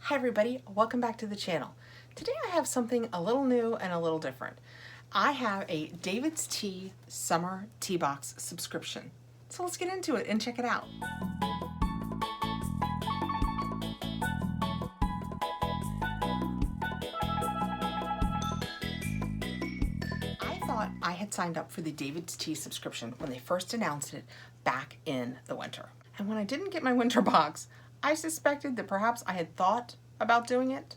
Hi everybody, welcome back to the channel. Today I have something a little new and a little different. I have a David's Tea Summer Tea Box subscription. So let's get into it and check it out. I thought I had signed up for the David's Tea subscription when they first announced it back in the winter. And when I didn't get my winter box, I suspected that perhaps I had thought about doing it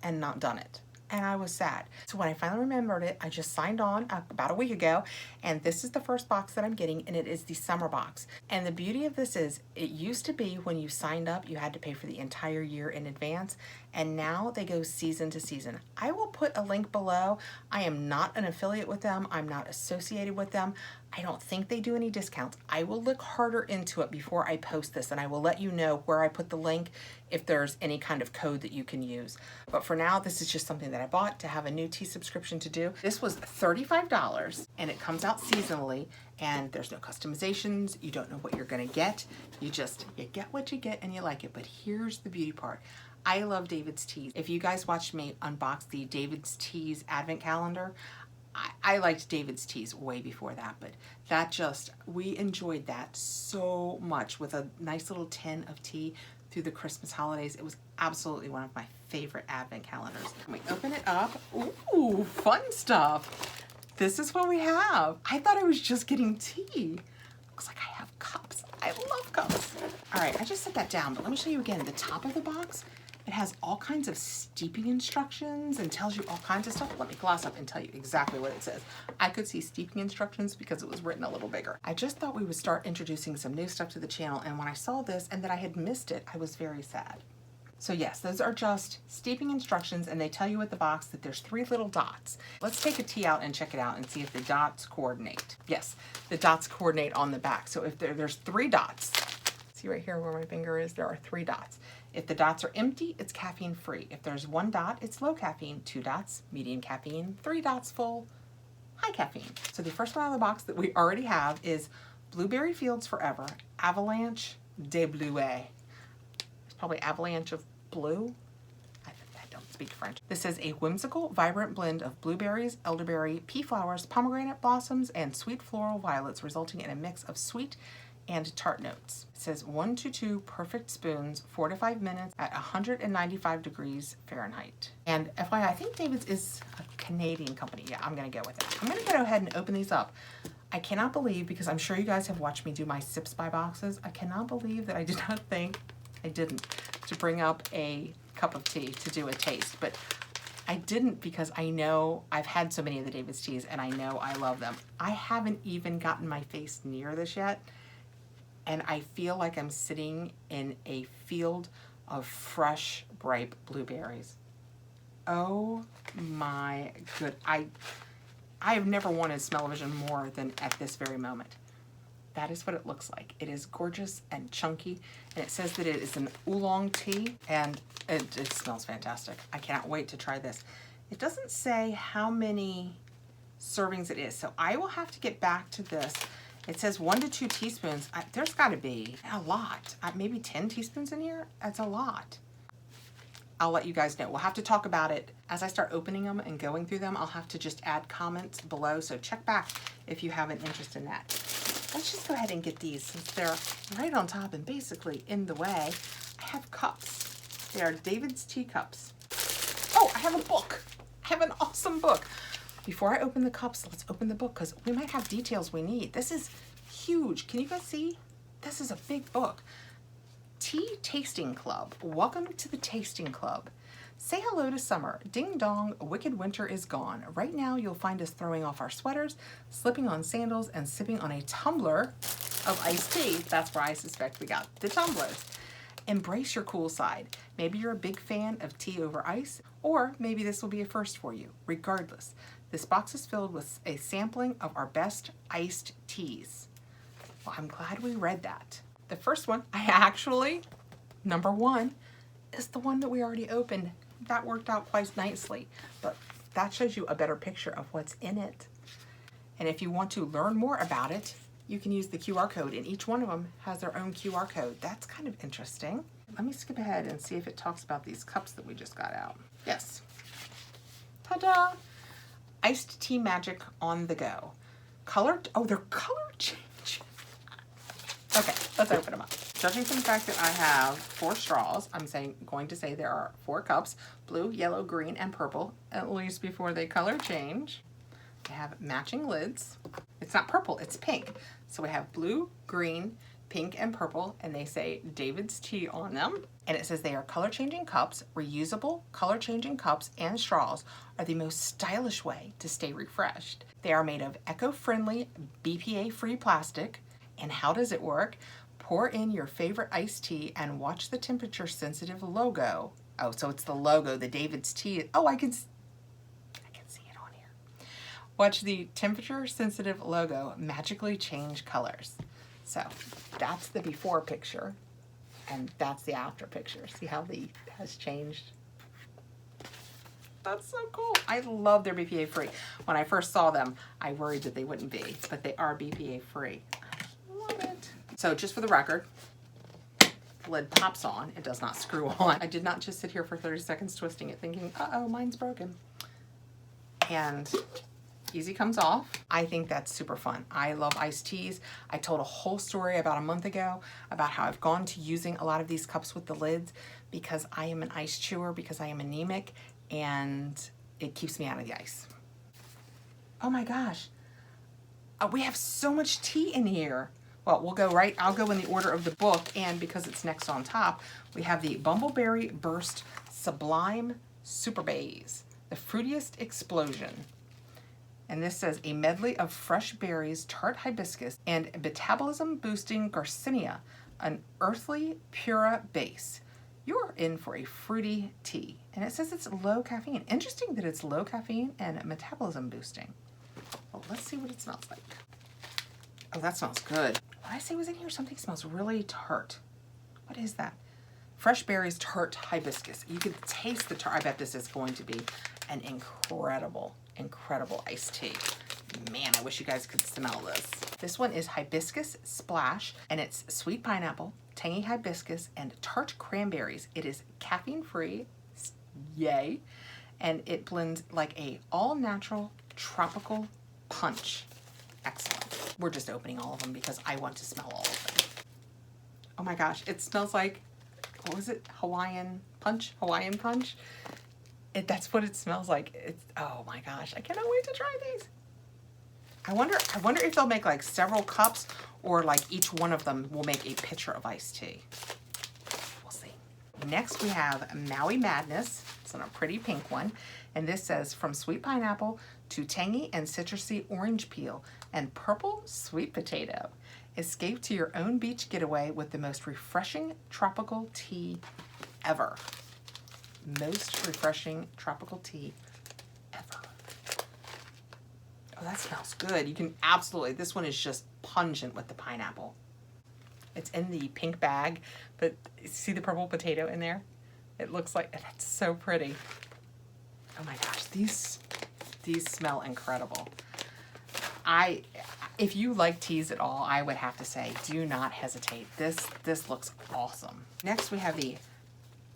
and not done it. And I was sad. So when I finally remembered it, I just signed on about a week ago, and this is the first box that I'm getting, and it is the summer box. And the beauty of this is, it used to be when you signed up, you had to pay for the entire year in advance, and now they go season to season. I will put a link below. I am not an affiliate with them. I'm not associated with them. I don't think they do any discounts. I will look harder into it before I post this, and I will let you know where I put the link if there's any kind of code that you can use. But for now, this is just something that I bought to have a new tea subscription to do. This was $35, and it comes out seasonally, and there's no customizations. You don't know what you're gonna get. You get what you get and you like it. But here's the beauty part. I love David's Teas. If you guys watched me unbox the David's Teas advent calendar, I liked David's Teas way before that, but we enjoyed that so much with a nice little tin of tea through the Christmas holidays. It was absolutely one of my favorite advent calendars. When we open it up, ooh, fun stuff. This is what we have. I thought I was just getting tea. Looks like I have cups. I love cups. All right, I just set that down, but let me show you again. The top of the box, it has all kinds of steeping instructions and tells you all kinds of stuff. Let me gloss up and tell you exactly what it says. I could see steeping instructions because it was written a little bigger. I just thought we would start introducing some new stuff to the channel, and when I saw this and that I had missed it, I was very sad. So yes, those are just steeping instructions, and they tell you at the box that there's 3 little dots. Let's take a tea out and check it out and see if the dots coordinate. Yes, the dots coordinate on the back. So if there's 3 dots, see right here where my finger is, there are 3 dots. If the dots are empty, it's caffeine free. If there's 1 dot, it's low caffeine. 2 dots, medium caffeine. 3 dots, full, high caffeine. So the first one out of the box that we already have is Blueberry Fields Forever Avalanche de Bleuet. It's probably Avalanche of Blue. I don't speak French. This is a whimsical, vibrant blend of blueberries, elderberry, pea flowers, pomegranate blossoms, and sweet floral violets, resulting in a mix of sweet and tart notes. It says 1 to 2 perfect spoons, 4 to 5 minutes at 195 degrees Fahrenheit. And FYI, I think David's is a Canadian company. Yeah, I'm gonna go with that. I'm gonna go ahead and open these up. I cannot believe, because I'm sure you guys have watched me do my Sips by boxes, I cannot believe that I did not think, I didn't, to bring up a cup of tea to do a taste. But I didn't, because I know I've had so many of the David's Teas and I know I love them. I haven't even gotten my face near this yet. And I feel like I'm sitting in a field of fresh, ripe blueberries. Oh my good. I have never wanted smell-o-vision more than at this very moment. That is what it looks like. It is gorgeous and chunky, and it says that it is an oolong tea, and it smells fantastic. I cannot wait to try this. It doesn't say how many servings it is, so I will have to get back to this. It says 1 to 2 teaspoons. There's got to be a lot. Maybe 10 teaspoons in here? That's a lot. I'll let you guys know. We'll have to talk about it as I start opening them and going through them. I'll have to just add comments below, so check back if you have an interest in that. Let's just go ahead and get these since they're right on top and basically in the way. I have cups. They are David's Tea cups. Oh, I have a book. I have an awesome book. Before I open the cups, let's open the book because we might have details we need. This is huge. Can you guys see? This is a big book. Tea Tasting Club. Welcome to the Tasting Club. Say hello to summer. Ding dong, wicked winter is gone. Right now, you'll find us throwing off our sweaters, slipping on sandals, and sipping on a tumbler of iced tea. That's where I suspect we got the tumblers. Embrace your cool side. Maybe you're a big fan of tea over ice, or maybe this will be a first for you. Regardless, this box is filled with a sampling of our best iced teas. Well, I'm glad we read that. The first one, number 1, is the one that we already opened. That worked out quite nicely, but that shows you a better picture of what's in it. And if you want to learn more about it, you can use the QR code, and each one of them has their own QR code. That's kind of interesting. let me skip ahead and see if it talks about these cups that we just got out. Yes. Ta-da! Iced tea magic on the go. Colored, oh, they're color change. Okay, let's open them up. Judging from the fact that I have 4 straws, I'm going to say there are 4 cups, blue, yellow, green, and purple, at least before they color change. They have matching lids. It's not purple, it's pink. So we have blue, green, pink, and purple, and they say David's Tea on them. And it says they are color-changing cups. Reusable color-changing cups and straws are the most stylish way to stay refreshed. They are made of eco-friendly, BPA-free plastic. And how does it work? Pour in your favorite iced tea and watch the temperature-sensitive logo. Oh, so it's the logo, the David's Tea. Oh, I can see it on here. Watch the temperature-sensitive logo magically change colors. So that's the before picture, and that's the after picture. See how the has changed? That's so cool. I love their BPA free. When I first saw them, I worried that they wouldn't be, but they are BPA free. I love it. So just for the record, the lid pops on. It does not screw on. I did not just sit here for 30 seconds twisting it thinking, uh-oh, mine's broken. And easy comes off. I think that's super fun. I love iced teas. I told a whole story about a month ago about how I've gone to using a lot of these cups with the lids because I am an ice chewer, because I am anemic, and it keeps me out of the ice. Oh my gosh. We have so much tea in here. Well, we'll go right, I'll go in the order of the book, and because it's next on top, we have the Bumbleberry Burst Sublime Super Bays, the fruitiest explosion. And this says a medley of fresh berries, tart hibiscus, and metabolism-boosting garcinia, an earthly, pura base. You're in for a fruity tea. And it says it's low caffeine. Interesting that it's low caffeine and metabolism boosting. Well, let's see what it smells like. Oh, that smells good. What did I say was in here? Something smells really tart. What is that? Fresh berries, tart hibiscus. You can taste the tart. I bet this is going to be an incredible iced tea. Man, I wish you guys could smell this. This one is Hibiscus Splash, and it's sweet pineapple, tangy hibiscus, and tart cranberries. It is caffeine-free, yay, and it blends like a all-natural tropical punch. Excellent. We're just opening all of them because I want to smell all of them. Oh my gosh, it smells like, what was it? Hawaiian punch? That's what it smells like. It's, oh my gosh, I cannot wait to try these. I wonder if they'll make like several cups or like each one of them will make a pitcher of iced tea. We'll see. Next we have Maui Madness. It's on a pretty pink one. And this says from sweet pineapple to tangy and citrusy orange peel and purple sweet potato. Escape to your own beach getaway with the most refreshing tropical tea ever. Most refreshing tropical tea ever. Oh, that smells good. You can absolutely, this one is just pungent with the pineapple. It's in the pink bag, but see the purple potato in there? It looks like, that's so pretty. Oh my gosh, these smell incredible. If you like teas at all, I would have to say, do not hesitate. This looks awesome. Next we have the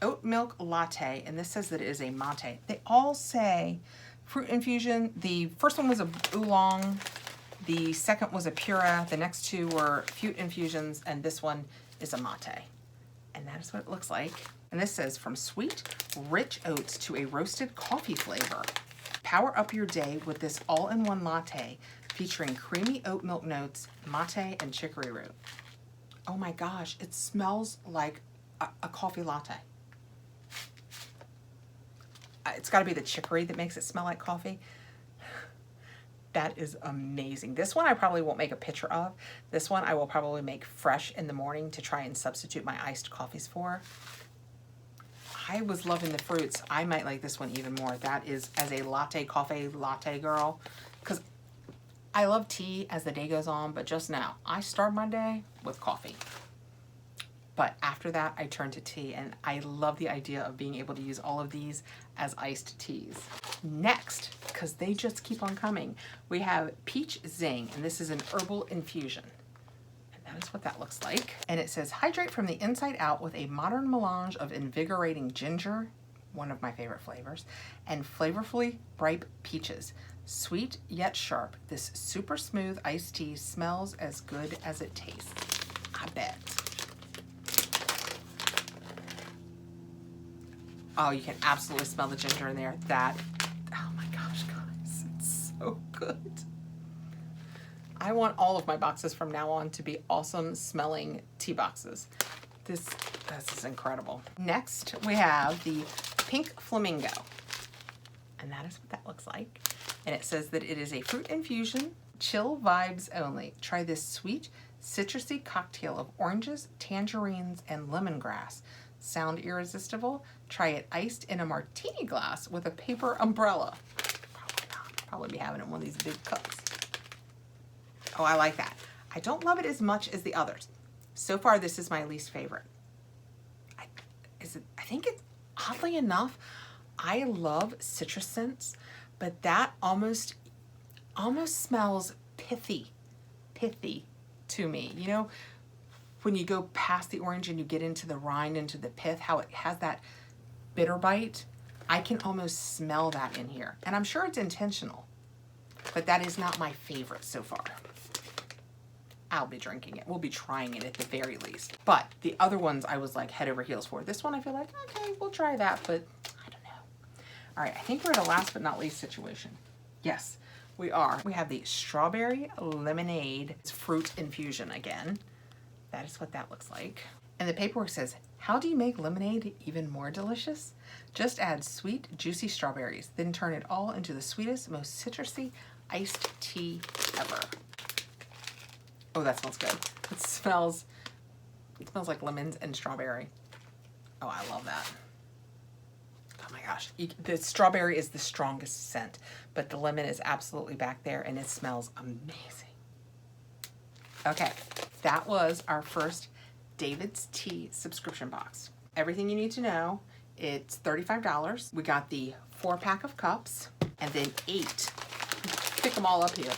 oat milk latte, and this says that it is a mate. They all say fruit infusion. The first one was a oolong, the second was a pura, the next two were fruit infusions, and this one is a mate. And that is what it looks like. And this says from sweet, rich oats to a roasted coffee flavor. Power up your day with this all-in-one latte featuring creamy oat milk notes, mate, and chicory root. Oh my gosh, it smells like a coffee latte. It's got to be the chicory that makes it smell like coffee. That is amazing. This one I probably won't make a picture of. This one I will probably make fresh in the morning to try and substitute my iced coffees for. I was loving the fruits. I might like this one even more. That is, as a coffee latte girl, because I love tea as the day goes on, but just now, I start my day with coffee. But after that, I turn to tea, and I love the idea of being able to use all of these as iced teas. Next, because they just keep on coming, we have Peach Zing, and this is an herbal infusion. And That is what that looks like. And it says, hydrate from the inside out with a modern melange of invigorating ginger, one of my favorite flavors, and flavorfully ripe peaches. Sweet yet sharp, this super smooth iced tea smells as good as it tastes. I bet. Oh, you can absolutely smell the ginger in there. That, oh my gosh, guys, it's so good. I want all of my boxes from now on to be awesome smelling tea boxes. This is incredible. Next, we have the Pink Flamingo. And that is what that looks like. And it says that it is a fruit infusion, chill vibes only. Try this sweet, citrusy cocktail of oranges, tangerines, and lemongrass. Sound irresistible? Try it iced in a martini glass with a paper umbrella. Probably not. Probably be having it in one of these big cups. Oh, I like that. I don't love it as much as the others. So far, this is my least favorite. I think it's, oddly enough, I love citrus scents, but that almost smells pithy to me. You know, when you go past the orange and you get into the rind, into the pith, how it has that bitter bite, I can almost smell that in here. And I'm sure it's intentional, but that is not my favorite so far. I'll be drinking it. We'll be trying it at the very least. But the other ones I was like head over heels for. This one I feel like, okay, we'll try that, but I don't know. All right, I think we're at a last but not least situation. Yes, we are. We have the strawberry lemonade fruit infusion again. That is what that looks like. And the paperwork says, how do you make lemonade even more delicious? Just add sweet, juicy strawberries, then turn it all into the sweetest, most citrusy iced tea ever. Oh, that smells good. It smells like lemons and strawberry. Oh, I love that. Oh my gosh. The strawberry is the strongest scent, but the lemon is absolutely back there and it smells amazing. Okay, that was our first David's Tea subscription box. Everything you need to know, it's $35. We got the 4-pack of cups and then 8, pick them all up here,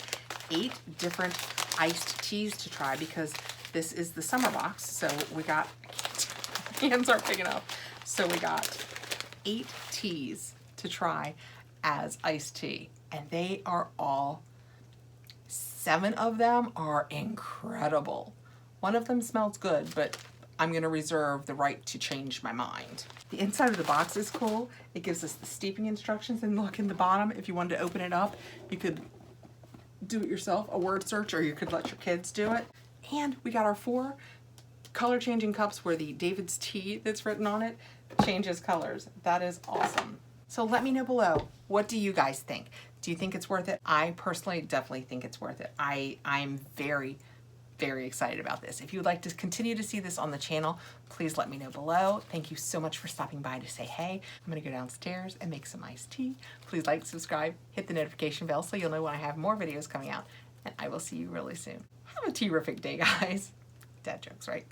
8 different iced teas to try because this is the summer box. So we got, hands aren't big enough. So we got 8 teas to try as iced tea. And they are all, 7 of them are incredible. One of them smells good, but I'm gonna reserve the right to change my mind. The inside of the box is cool. It gives us the steeping instructions, and look in the bottom, if you wanted to open it up, you could do it yourself, a word search, or you could let your kids do it. And we got our 4 color changing cups where the David's Tea that's written on it changes colors. That is awesome. So let me know below, what do you guys think? Do you think it's worth it? I personally definitely think it's worth it. I'm very excited about this. If you would like to continue to see this on the channel, please let me know below. Thank you so much for stopping by to say hey. I'm gonna go downstairs and make some iced tea. Please like, subscribe, hit the notification bell so you'll know when I have more videos coming out, and I will see you really soon. Have a tea-rific day, guys. Dad jokes, right?